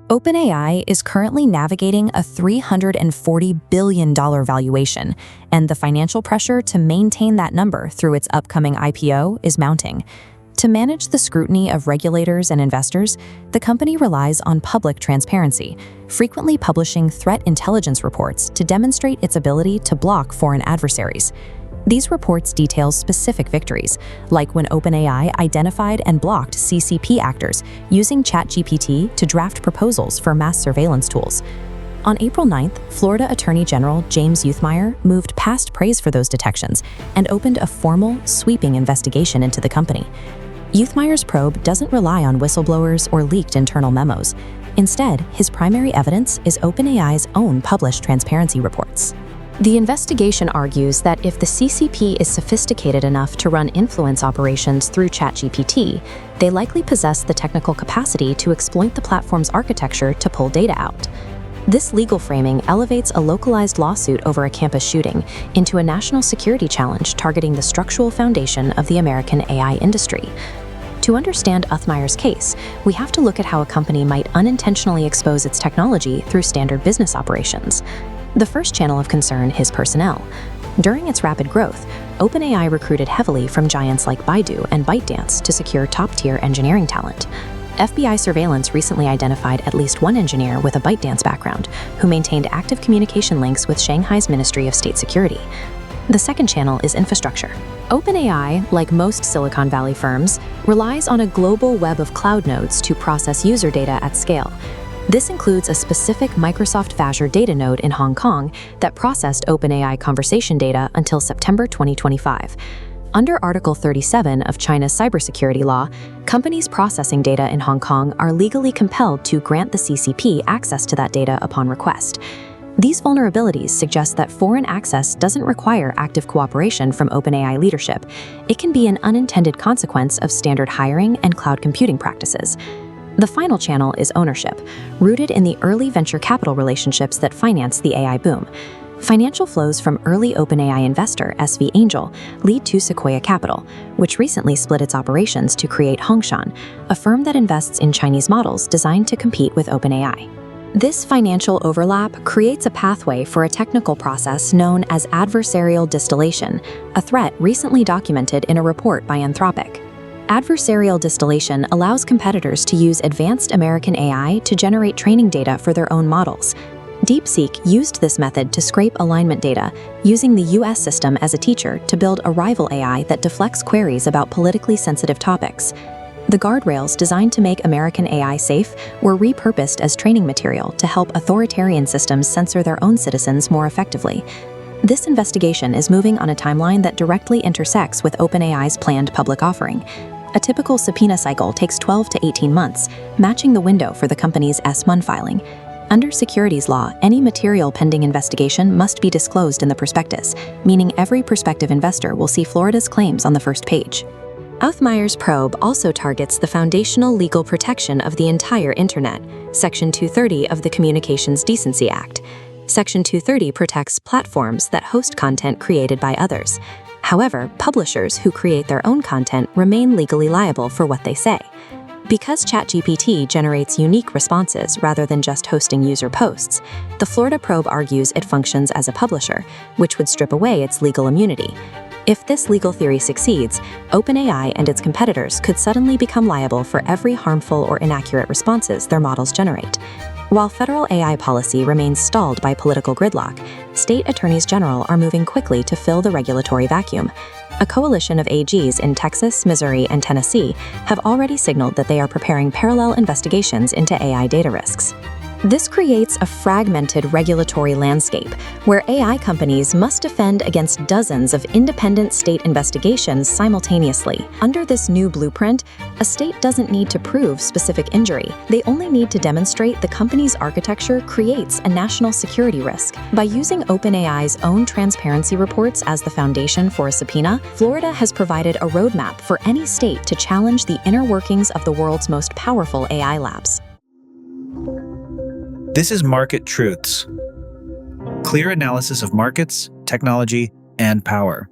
OpenAI is currently navigating a $340 billion valuation, and the financial pressure to maintain that number through its upcoming IPO is mounting. To manage the scrutiny of regulators and investors, the company relies on public transparency, frequently publishing threat intelligence reports to demonstrate its ability to block foreign adversaries. These reports detail specific victories, like when OpenAI identified and blocked CCP actors using ChatGPT to draft proposals for mass surveillance tools. On April 9th, Florida Attorney General James Youthmyer moved past praise for those detections and opened a formal, sweeping investigation into the company. Youthmyer's probe doesn't rely on whistleblowers or leaked internal memos. Instead, his primary evidence is OpenAI's own published transparency reports. The investigation argues that if the CCP is sophisticated enough to run influence operations through ChatGPT, they likely possess the technical capacity to exploit the platform's architecture to pull data out. This legal framing elevates a localized lawsuit over a campus shooting into a national security challenge targeting the structural foundation of the American AI industry. To understand Youthmyer's case, we have to look at how a company might unintentionally expose its technology through standard business operations. The first channel of concern is personnel. During its rapid growth, OpenAI recruited heavily from giants like Baidu and ByteDance to secure top-tier engineering talent. FBI surveillance recently identified at least one engineer with a ByteDance background who maintained active communication links with Shanghai's Ministry of State Security. The second channel is infrastructure. OpenAI, like most Silicon Valley firms, relies on a global web of cloud nodes to process user data at scale. This includes a specific Microsoft Azure data node in Hong Kong that processed OpenAI conversation data until September 2025. Under Article 37 of China's cybersecurity law, companies processing data in Hong Kong are legally compelled to grant the CCP access to that data upon request. These vulnerabilities suggest that foreign access doesn't require active cooperation from OpenAI leadership. It can be an unintended consequence of standard hiring and cloud computing practices. The final channel is ownership, rooted in the early venture capital relationships that financed the AI boom. Financial flows from early OpenAI investor SV Angel lead to Sequoia Capital, which recently split its operations to create Hongshan, a firm that invests in Chinese models designed to compete with OpenAI. This financial overlap creates a pathway for a technical process known as adversarial distillation, a threat recently documented in a report by Anthropic. Adversarial distillation allows competitors to use advanced American AI to generate training data for their own models. DeepSeek used this method to scrape alignment data, using the US system as a teacher to build a rival AI that deflects queries about politically sensitive topics. The guardrails designed to make American AI safe were repurposed as training material to help authoritarian systems censor their own citizens more effectively. This investigation is moving on a timeline that directly intersects with OpenAI's planned public offering. A typical subpoena cycle takes 12 to 18 months, matching the window for the company's S-1 filing. Under securities law, any material pending investigation must be disclosed in the prospectus, meaning every prospective investor will see Florida's claims on the first page. Youthmyer's probe also targets the foundational legal protection of the entire Internet, Section 230 of the Communications Decency Act. Section 230 protects platforms that host content created by others. However, publishers who create their own content remain legally liable for what they say. Because ChatGPT generates unique responses rather than just hosting user posts, the Florida probe argues it functions as a publisher, which would strip away its legal immunity. If this legal theory succeeds, OpenAI and its competitors could suddenly become liable for every harmful or inaccurate responses their models generate. While federal AI policy remains stalled by political gridlock, state attorneys general are moving quickly to fill the regulatory vacuum. A coalition of AGs in Texas, Missouri, and Tennessee have already signaled that they are preparing parallel investigations into AI data risks. This creates a fragmented regulatory landscape where AI companies must defend against dozens of independent state investigations simultaneously. Under this new blueprint, a state doesn't need to prove specific injury. They only need to demonstrate the company's architecture creates a national security risk. By using OpenAI's own transparency reports as the foundation for a subpoena, Florida has provided a roadmap for any state to challenge the inner workings of the world's most powerful AI labs. This is Market Truths. Clear analysis of markets, technology, and power.